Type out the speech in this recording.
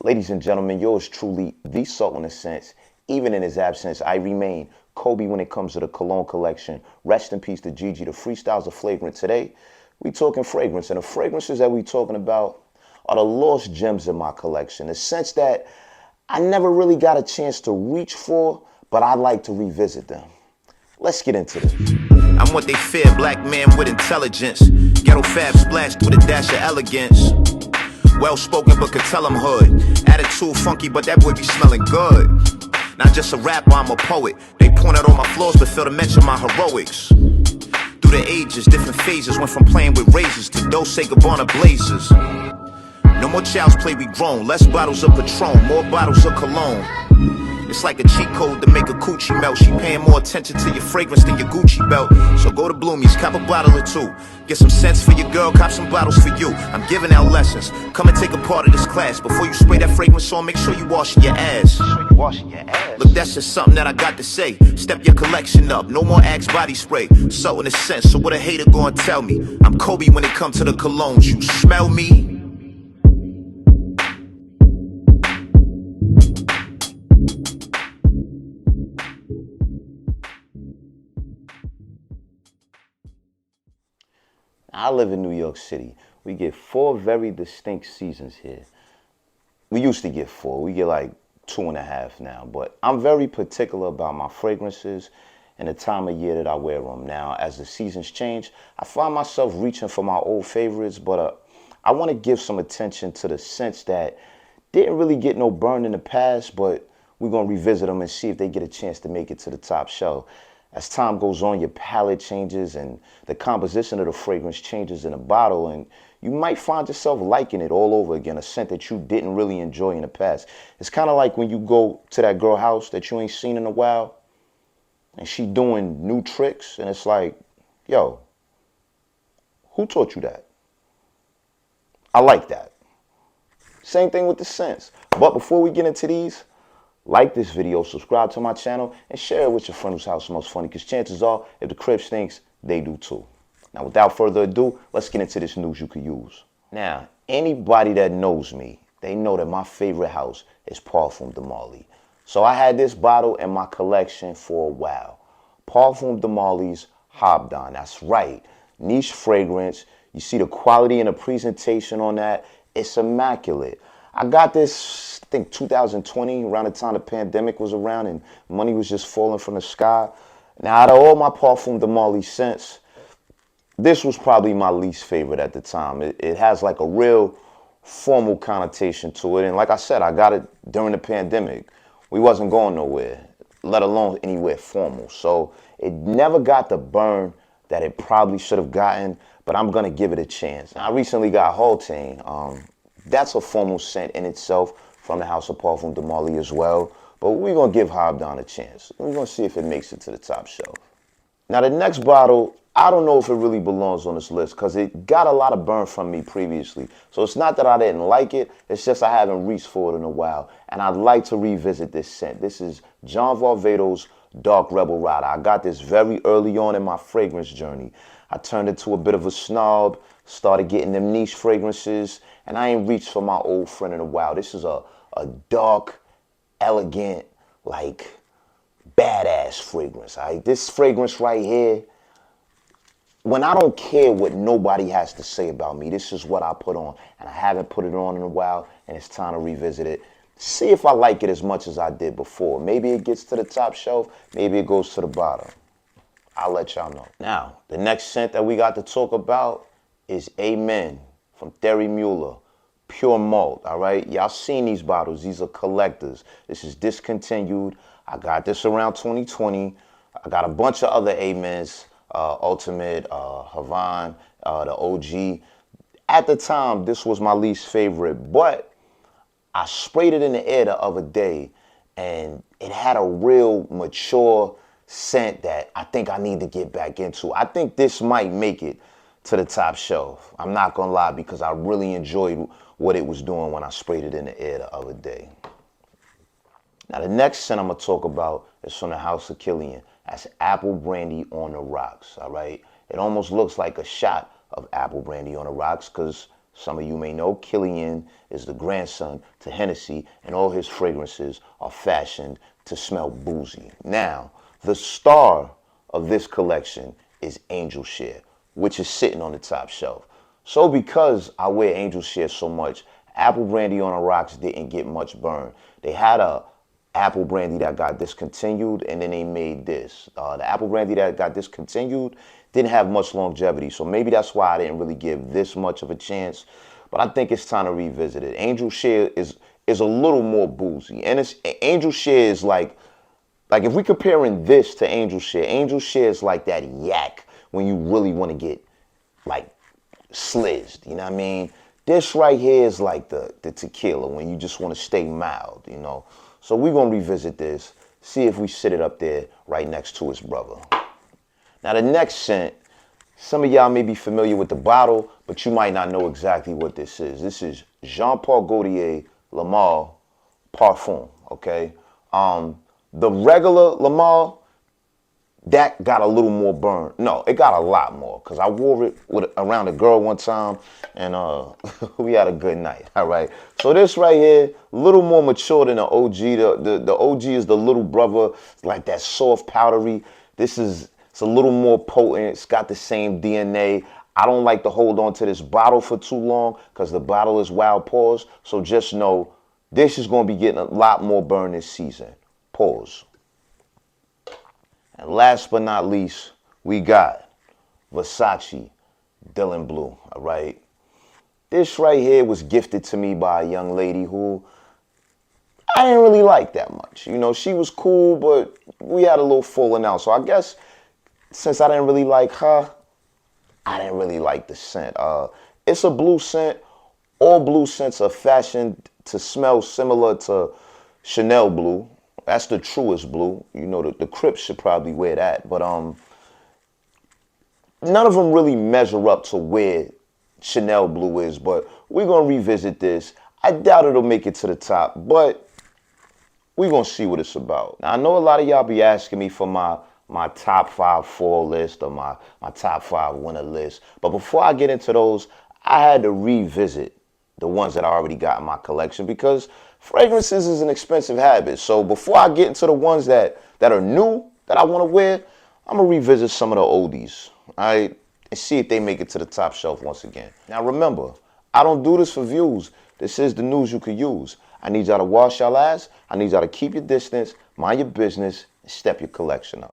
Ladies and gentlemen, yours truly, the Sultan of Sense. Even in his absence, I remain Kobe when it comes to the Cologne collection. Rest in peace to Gigi. The freestyles are flagrant. Today, we talking fragrance. And the fragrances that we talking about are the lost gems in my collection. The sense that I never really got a chance to reach for, but I'd like to revisit them. Let's get into this. I'm what they fear, black man with intelligence. Ghetto fab splashed with a dash of elegance. Well spoken but could tell him hood. Attitude funky but that boy be smelling good. Not just a rapper, I'm a poet. They point out all my flaws but fail to mention my heroics. Through the ages, different phases. Went from playing with razors to Dolce Gabbana blazers. No more child's play, we grown. Less bottles of Patron, more bottles of Cologne. It's like a cheat code to make a coochie melt. She paying more attention to your fragrance than your Gucci belt. So go to Bloomies, cop a bottle or two. Get some sense for your girl, cop some bottles for you. I'm giving out lessons. Come and take a part of this class. Before you spray that fragrance on, make sure you washing your ass. Look, that's just something that I got to say. Step your collection up, no more Axe body spray. So in a sense, so what a hater gonna tell me? I'm Kobe when it comes to the colognes. You smell me? I live in New York City. We get 4 very distinct seasons here. We used to get 4. We get like 2.5 now. But I'm very particular about my fragrances and the time of year that I wear them. Now, as the seasons change, I find myself reaching for my old favorites, but I want to give some attention to the scents that didn't really get no burn in the past, but we're going to revisit them and see if they get a chance to make it to the top shelf. As time goes on, your palate changes and the composition of the fragrance changes in a bottle, and you might find yourself liking it all over again, a scent that you didn't really enjoy in the past. It's kind of like when you go to that girl house that you ain't seen in a while, and she doing new tricks, and it's like, yo, who taught you that? I like that. Same thing with the scents. But before we get into these, like this video, subscribe to my channel, and share it with your friend whose house is most funny, because chances are, if the crib stinks, they do too. Now, without further ado, let's get into this news you could use. Now, anybody that knows me, they know that my favorite house is Parfum de Marly. So I had this bottle in my collection for a while. Parfum de Marly's Hobdon. That's right. Niche fragrance. You see the quality and the presentation on that. It's immaculate. I got this, I think 2020, around the time the pandemic was around and money was just falling from the sky. Now, out of all my Parfum de Marly scents, this was probably my least favorite at the time. It has like a real formal connotation to it. And like I said, I got it during the pandemic. We wasn't going nowhere, let alone anywhere formal. So it never got the burn that it probably should have gotten, but I'm going to give it a chance. Now, I recently got Haute. That's a formal scent in itself from the house of Parfum de Marly as well. But we're going to give Hobdon a chance. We're going to see if it makes it to the top shelf. Now, the next bottle, I don't know if it really belongs on this list because it got a lot of burn from me previously. So it's not that I didn't like it. It's just I haven't reached for it in a while. And I'd like to revisit this scent. This is John Varvatos' Dark Rebel Rider. I got this very early on in my fragrance journey. I turned into a bit of a snob, started getting them niche fragrances, and I ain't reached for my old friend in a while. This is a dark, elegant, like, badass fragrance. This fragrance right here, when I don't care what nobody has to say about me, this is what I put on. And I haven't put it on in a while, and it's time to revisit it. See if I like it as much as I did before. Maybe it gets to the top shelf, maybe it goes to the bottom. I'll let y'all know. Now, the next scent that we got to talk about is Amen from Thierry Muller. Pure malt, all right? Y'all seen these bottles. These are collectors. This is discontinued. I got this around 2020. I got a bunch of other Amens, Ultimate, Havan, the OG. At the time, this was my least favorite, but I sprayed it in the air the other day, and it had a real mature scent that I think I need to get back into. I think this might make it to the top shelf. I'm not gonna lie, because I really enjoyed what it was doing when I sprayed it in the air the other day. Now, the next scent I'm gonna talk about is from the house of Killian. That's Apple Brandy on the Rocks, all right? It almost looks like a shot of Apple Brandy on the Rocks because Some of you may know Killian is the grandson to Hennessy, and all his fragrances are fashioned to smell boozy. Now, the star of this collection is Angel Share, which is sitting on the top shelf. So because I wear Angel Share so much, Apple Brandy on the Rocks didn't get much burn. They had a Apple Brandy that got discontinued, and then they made this. The Apple Brandy that got discontinued didn't have much longevity, so maybe that's why I didn't really give this much of a chance. But I think it's time to revisit it. Angel Share is a little more boozy, and Angel Share is like if we comparing this to Angel Share is like that yak when you really want to get like slizzed, you know what I mean? This right here is like the tequila when you just want to stay mild, you know? So we're going to revisit this, see if we sit it up there right next to his brother. Now the next scent, some of y'all may be familiar with the bottle, but you might not know exactly what this is. This is Jean-Paul Gaultier Le Male Parfum, okay? The regular Le Male, that got a little more burn. No, it got a lot more, because I wore it around a girl one time, and we had a good night, all right? So this right here, a little more mature than the OG. The OG is the little brother, like that soft powdery. It's a little more potent. It's got the same DNA. I don't like to hold on to this bottle for too long, because the bottle is wild pause. So just know, this is going to be getting a lot more burn this season. Pause. And last but not least, we got Versace Dylan Blue, all right? This right here was gifted to me by a young lady who I didn't really like that much. You know, she was cool, but we had a little falling out. So I guess since I didn't really like her, I didn't really like the scent. It's a blue scent. All blue scents are fashioned to smell similar to Chanel blue. That's the truest blue. You know, the Crips should probably wear that. But none of them really measure up to where Chanel blue is. But we're going to revisit this. I doubt it'll make it to the top, but we're going to see what it's about. Now, I know a lot of y'all be asking me for my top 5 fall list or my top 5 winner list. But before I get into those, I had to revisit the ones that I already got in my collection, because fragrances is an expensive habit. So before I get into the ones that are new that I want to wear, I'm going to revisit some of the oldies, all right, and see if they make it to the top shelf once again. Now remember, I don't do this for views. This is the news you could use. I need y'all to wash y'all ass. I need y'all to keep your distance, mind your business, and step your collection up.